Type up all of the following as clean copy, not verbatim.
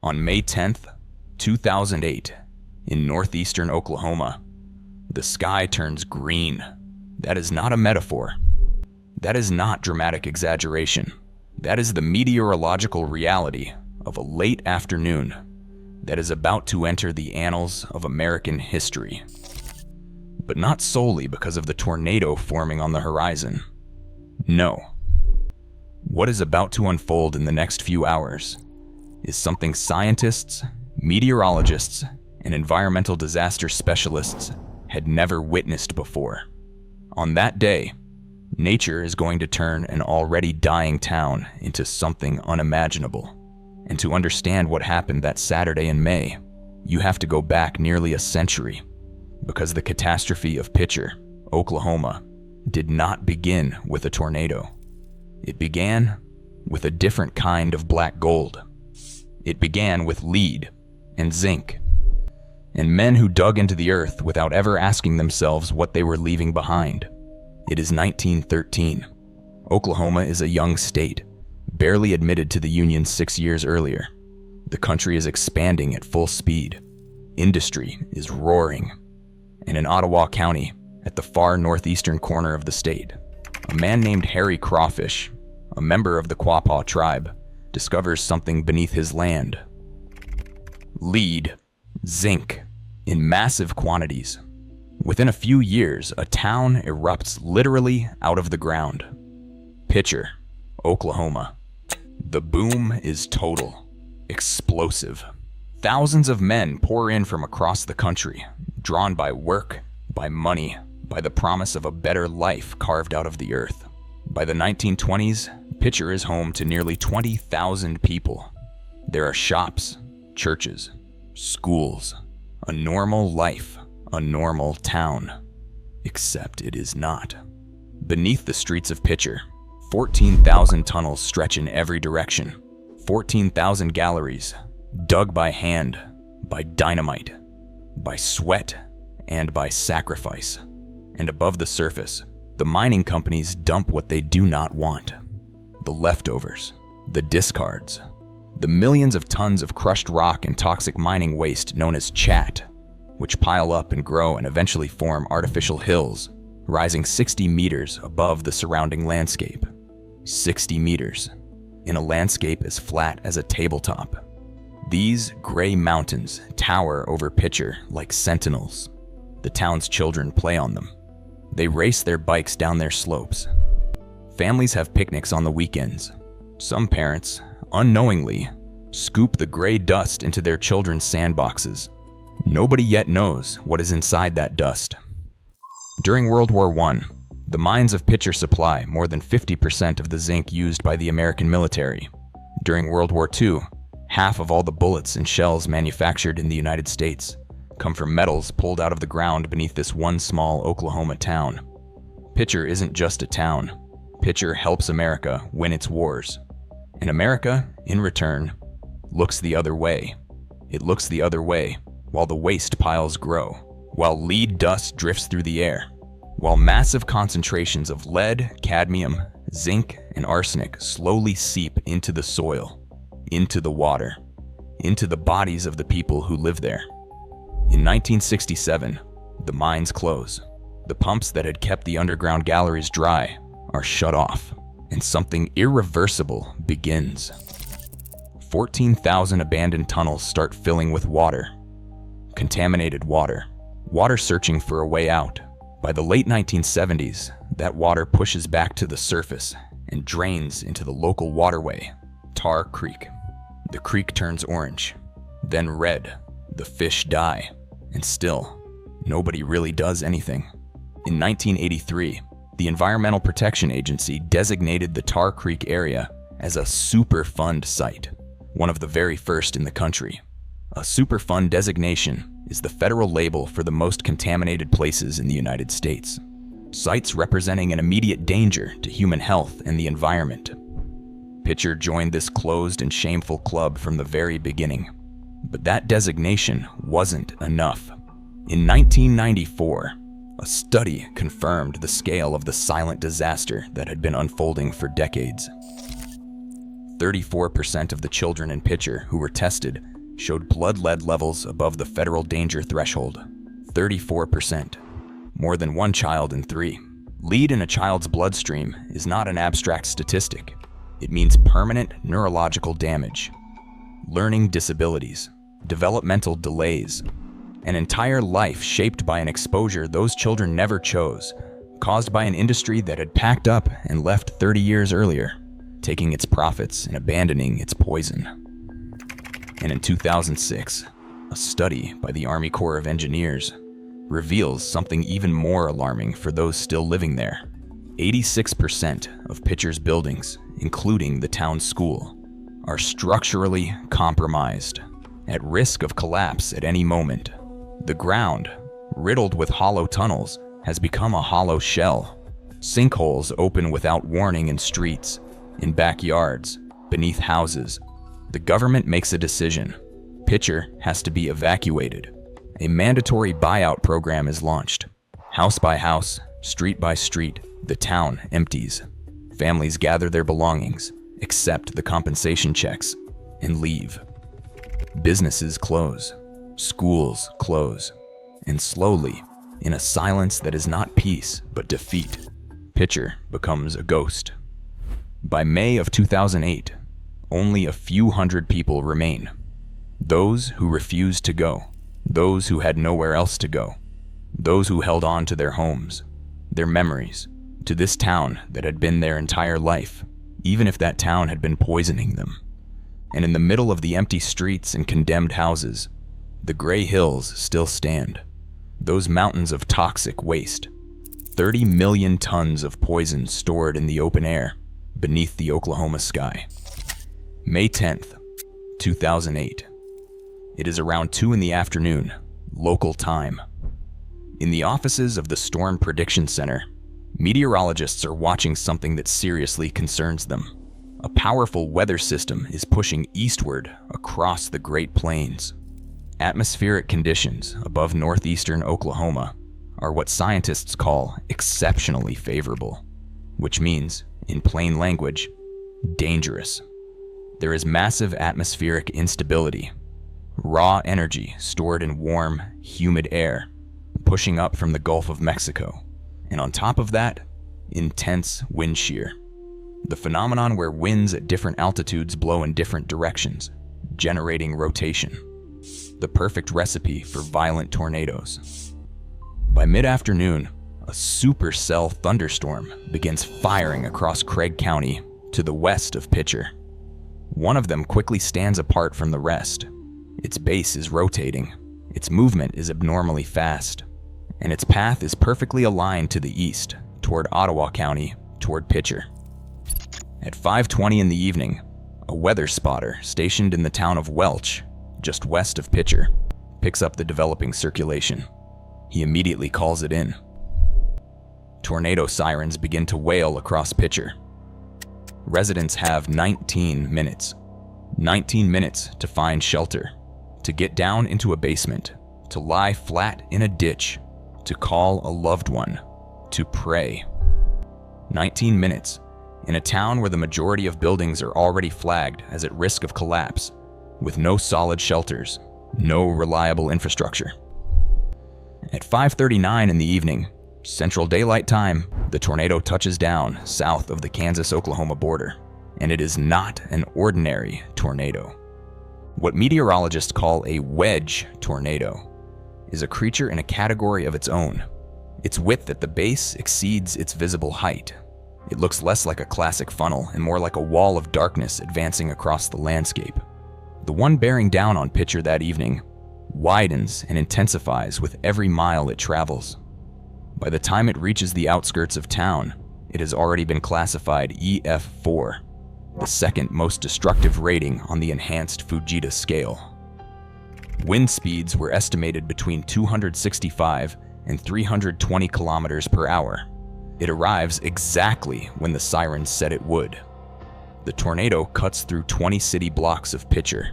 On May 10th, 2008, in northeastern Oklahoma, the sky turns green. That is not a metaphor. That is not dramatic exaggeration. That is the meteorological reality of a late afternoon that is about to enter the annals of American history. But not solely because of the tornado forming on the horizon. No. What is about to unfold in the next few hours is something scientists, meteorologists, and environmental disaster specialists had never witnessed before. On that day, nature is going to turn an already dying town into something unimaginable. And to understand what happened that Saturday in May, you have to go back nearly a century, because the catastrophe of Picher, Oklahoma, did not begin with a tornado. It began with a different kind of black gold. It began with lead and zinc, and men who dug into the earth without ever asking themselves what they were leaving behind. It is 1913. Oklahoma is a young state, barely admitted to the Union 6 years earlier. The country is expanding at full speed. Industry is roaring. And in Ottawa County, at the far northeastern corner of the state, a man named Harry Crawfish, a member of the Quapaw tribe, discovers something beneath his land. Lead, zinc, in massive quantities. Within a few years, a town erupts literally out of the ground. Picher, Oklahoma. The boom is total, explosive. Thousands of men pour in from across the country, drawn by work, by money, by the promise of a better life carved out of the earth. By the 1920s, Picher is home to nearly 20,000 people. There are shops, churches, schools, a normal life, a normal town. Except it is not. Beneath the streets of Picher, 14,000 tunnels stretch in every direction. 14,000 galleries, dug by hand, by dynamite, by sweat, and by sacrifice. And above the surface, the mining companies dump what they do not want. The leftovers, the discards, the millions of tons of crushed rock and toxic mining waste known as chat, which pile up and grow and eventually form artificial hills, rising 60 meters above the surrounding landscape. 60 meters, in a landscape as flat as a tabletop. These gray mountains tower over Picher like sentinels. The town's children play on them. They race their bikes down their slopes. Families have picnics on the weekends. Some parents, unknowingly, scoop the gray dust into their children's sandboxes. Nobody yet knows what is inside that dust. During World War I, the mines of Picher supply more than 50% of the zinc used by the American military. During World War II, half of all the bullets and shells manufactured in the United States come from metals pulled out of the ground beneath this one small Oklahoma town. Picher isn't just a town. Picher helps America win its wars. And America, in return, looks the other way. It looks the other way while the waste piles grow, while lead dust drifts through the air, while massive concentrations of lead, cadmium, zinc, and arsenic slowly seep into the soil, into the water, into the bodies of the people who live there. In 1967, the mines close. The pumps that had kept the underground galleries dry are shut off, and something irreversible begins. 14,000 abandoned tunnels start filling with water. Contaminated water. Water searching for a way out. By the late 1970s, that water pushes back to the surface and drains into the local waterway, Tar Creek. The creek turns orange, then red. The fish die, and still, nobody really does anything. In 1983, the Environmental Protection Agency designated the Tar Creek area as a Superfund site, one of the very first in the country. A Superfund designation is the federal label for the most contaminated places in the United States. Sites representing an immediate danger to human health and the environment. Picher joined this closed and shameful club from the very beginning. But that designation wasn't enough. In 1994, a study confirmed the scale of the silent disaster that had been unfolding for decades. 34% of the children in Picher who were tested showed blood lead levels above the federal danger threshold, 34%, more than 1 child in 3. Lead in a child's bloodstream is not an abstract statistic. It means permanent neurological damage, learning disabilities, developmental delays, an entire life shaped by an exposure those children never chose, caused by an industry that had packed up and left 30 years earlier, taking its profits and abandoning its poison. And in 2006, a study by the Army Corps of Engineers reveals something even more alarming for those still living there. 86% of Picher's buildings, including the town school, are structurally compromised, at risk of collapse at any moment. The ground, riddled with hollow tunnels, has become a hollow shell. Sinkholes open without warning in streets, in backyards, beneath houses. The government makes a decision. Picher has to be evacuated. A mandatory buyout program is launched. House by house, street by street, the town empties. Families gather their belongings, accept the compensation checks, and leave. Businesses close. Schools close. And slowly, in a silence that is not peace but defeat, Picher becomes a ghost. By May of 2008, only a few hundred people remain. Those who refused to go. Those who had nowhere else to go. Those who held on to their homes, their memories, to this town that had been their entire life, even if that town had been poisoning them. And in the middle of the empty streets and condemned houses, the gray hills still stand. Those mountains of toxic waste. 30 million tons of poison stored in the open air beneath the Oklahoma sky. May 10th, 2008. It is around 2 in the afternoon, local time. In the offices of the Storm Prediction Center, meteorologists are watching something that seriously concerns them. A powerful weather system is pushing eastward across the Great Plains. Atmospheric conditions above northeastern Oklahoma are what scientists call exceptionally favorable, which means, in plain language, dangerous. There is massive atmospheric instability, raw energy stored in warm, humid air, pushing up from the Gulf of Mexico. And on top of that, intense wind shear. The phenomenon where winds at different altitudes blow in different directions, generating rotation. The perfect recipe for violent tornadoes. By mid-afternoon, a supercell thunderstorm begins firing across Craig County to the west of Picher. One of them quickly stands apart from the rest. Its base is rotating, its movement is abnormally fast, and its path is perfectly aligned to the east, toward Ottawa County, toward Picher. At 5:20 in the evening, a weather spotter stationed in the town of Welch, just west of Picher, picks up the developing circulation. He immediately calls it in. Tornado sirens begin to wail across Picher. Residents have 19 minutes. 19 minutes to find shelter, to get down into a basement, to lie flat in a ditch, to call a loved one, to pray. 19 minutes in a town where the majority of buildings are already flagged as at risk of collapse, with no solid shelters, no reliable infrastructure. At 5:39 in the evening, Central Daylight Time, the tornado touches down south of the Kansas-Oklahoma border, and it is not an ordinary tornado. What meteorologists call a wedge tornado is a creature in a category of its own. Its width at the base exceeds its visible height. It looks less like a classic funnel and more like a wall of darkness advancing across the landscape. The one bearing down on Picher that evening widens and intensifies with every mile it travels. By the time it reaches the outskirts of town, it has already been classified EF4, the second most destructive rating on the enhanced Fujita scale. Wind speeds were estimated between 265 and 320 kilometers per hour. It arrives exactly when the sirens said it would. The tornado cuts through 20 city blocks of Picher,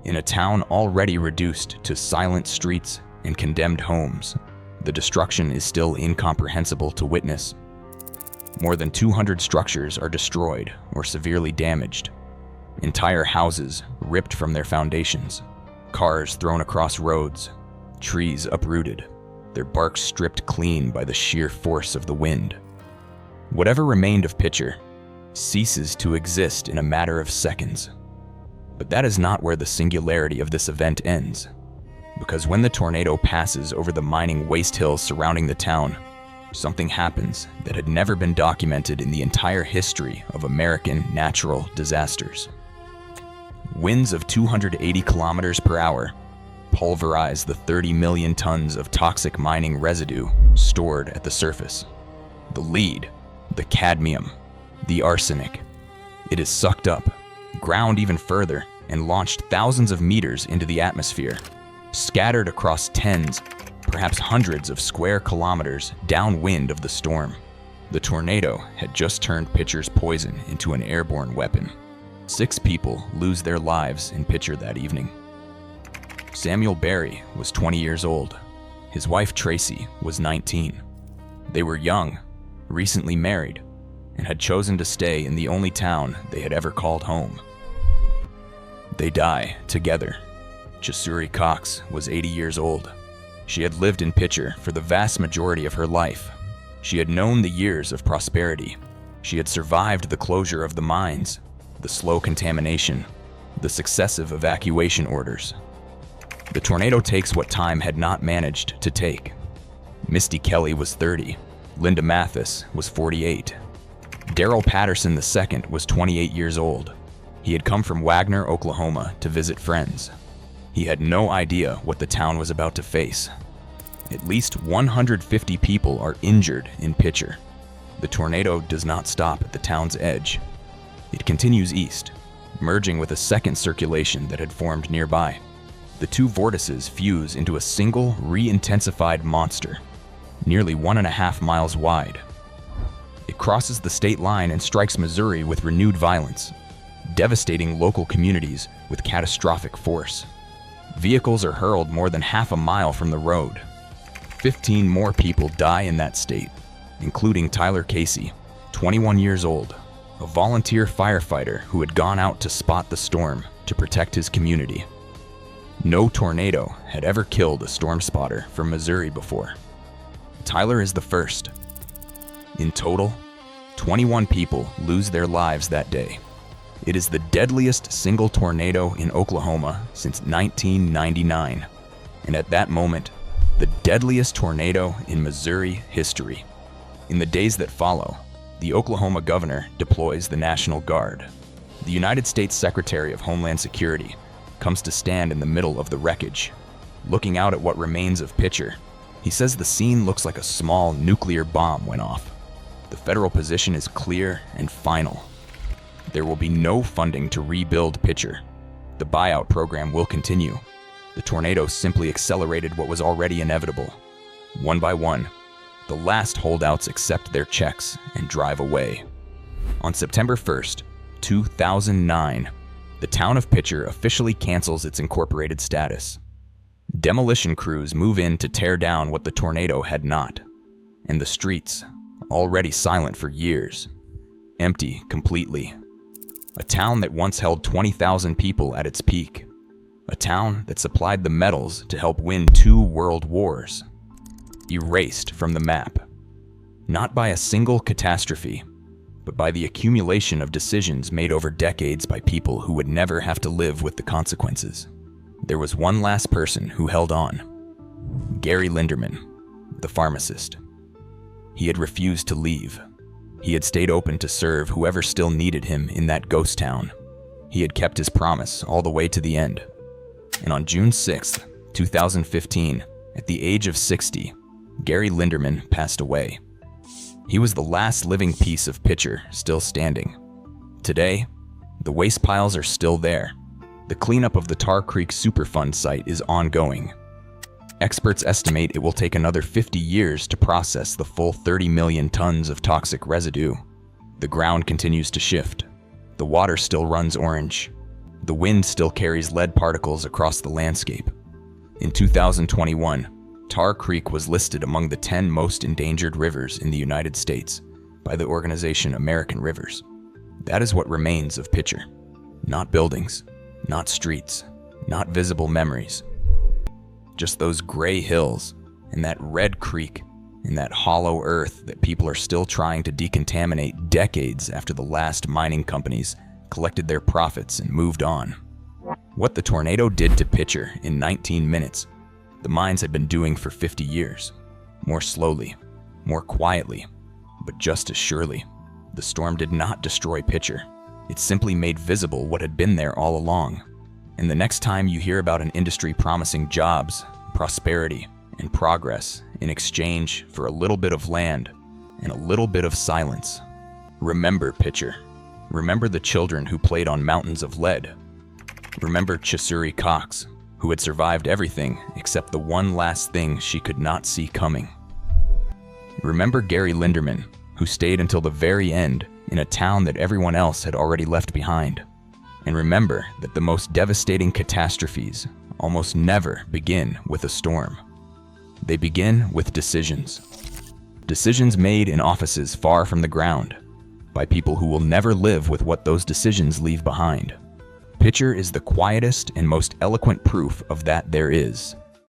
in a town already reduced to silent streets and condemned homes. The destruction is still incomprehensible to witness. More than 200 structures are destroyed or severely damaged. Entire houses ripped from their foundations. cars thrown across roads, trees uprooted, their bark stripped clean by the sheer force of the wind. Whatever remained of Picher ceases to exist in a matter of seconds. But that is not where the singularity of this event ends, because when the tornado passes over the mining waste hills surrounding the town, something happens that had never been documented in the entire history of American natural disasters. Winds of 280 kilometers per hour pulverize the 30 million tons of toxic mining residue stored at the surface. The lead, the cadmium, the arsenic. It is sucked up, ground even further, and launched thousands of meters into the atmosphere, scattered across tens, perhaps hundreds of square kilometers downwind of the storm. The tornado had just turned Picher's poison into an airborne weapon. 6 people lose their lives in Picher that evening. Samuel Barry was 20 years old. His wife Tracy was 19. They were young, recently married, and had chosen to stay in the only town they had ever called home. They die together. Chesuri Cox was 80 years old. She had lived in Picher for the vast majority of her life. She had known the years of prosperity. She had survived the closure of the mines, the slow contamination, the successive evacuation orders. The tornado takes what time had not managed to take. Misty Kelly was 30. Linda Mathis was 48. Darrell Patterson II was 28 years old. He had come from Wagner, Oklahoma to visit friends. He had no idea what the town was about to face. At least 150 people are injured in Picher. The tornado does not stop at the town's edge. It continues east, merging with a second circulation that had formed nearby. The two vortices fuse into a single, re-intensified monster, nearly 1.5 miles wide. It crosses the state line and strikes Missouri with renewed violence, devastating local communities with catastrophic force. Vehicles are hurled more than half a mile from the road. 15 more people die in that state, including Tyler Casey, 21 years old, a volunteer firefighter who had gone out to spot the storm to protect his community. No tornado had ever killed a storm spotter from Missouri before. Tyler is the first. In total, 21 people lose their lives that day. It is the deadliest single tornado in Oklahoma since 1999, and at that moment, the deadliest tornado in Missouri history. In the days that follow, the Oklahoma governor deploys the National Guard. The United States Secretary of Homeland Security comes to stand in the middle of the wreckage, looking out at what remains of Picher. He says the scene looks like a small nuclear bomb went off. The federal position is clear and final. There will be no funding to rebuild Picher. The buyout program will continue. The tornado simply accelerated what was already inevitable. One by one, the last holdouts accept their checks and drive away. On September 1st, 2009, the town of Picher officially cancels its incorporated status. Demolition crews move in to tear down what the tornado had not, and the streets, already silent for years, empty completely. A town that once held 20,000 people at its peak. A town that supplied the metals to help win 2 world wars. Erased from the map. Not by a single catastrophe, but by the accumulation of decisions made over decades by people who would never have to live with the consequences. There was one last person who held on. Gary Linderman, the pharmacist. He had refused to leave. He had stayed open to serve whoever still needed him in that ghost town. He had kept his promise all the way to the end. And on June 6th, 2015, at the age of 60, Gary Linderman passed away. He was the last living piece of Picher still standing. Today, the waste piles are still there. The cleanup of the Tar Creek Superfund site is ongoing. Experts estimate it will take another 50 years to process the full 30 million tons of toxic residue. The ground continues to shift. The water still runs orange. The wind still carries lead particles across the landscape. In 2021, Tar Creek was listed among the 10 most endangered rivers in the United States by the organization American Rivers. That is what remains of Picher. Not buildings, not streets, not visible memories. Just those gray hills, and that red creek, and that hollow earth that people are still trying to decontaminate decades after the last mining companies collected their profits and moved on. What the tornado did to Picher in 19 minutes, the mines had been doing for 50 years. More slowly, more quietly, but just as surely. The storm did not destroy Picher. It simply made visible what had been there all along. And the next time you hear about an industry promising jobs, prosperity, and progress in exchange for a little bit of land and a little bit of silence, remember Picher. Remember the children who played on mountains of lead. Remember Chesuri Cox, who had survived everything except the one last thing she could not see coming. Remember Gary Linderman, who stayed until the very end in a town that everyone else had already left behind. And remember that the most devastating catastrophes almost never begin with a storm. They begin with decisions. Decisions made in offices far from the ground, by people who will never live with what those decisions leave behind. Picher is the quietest and most eloquent proof of that there is.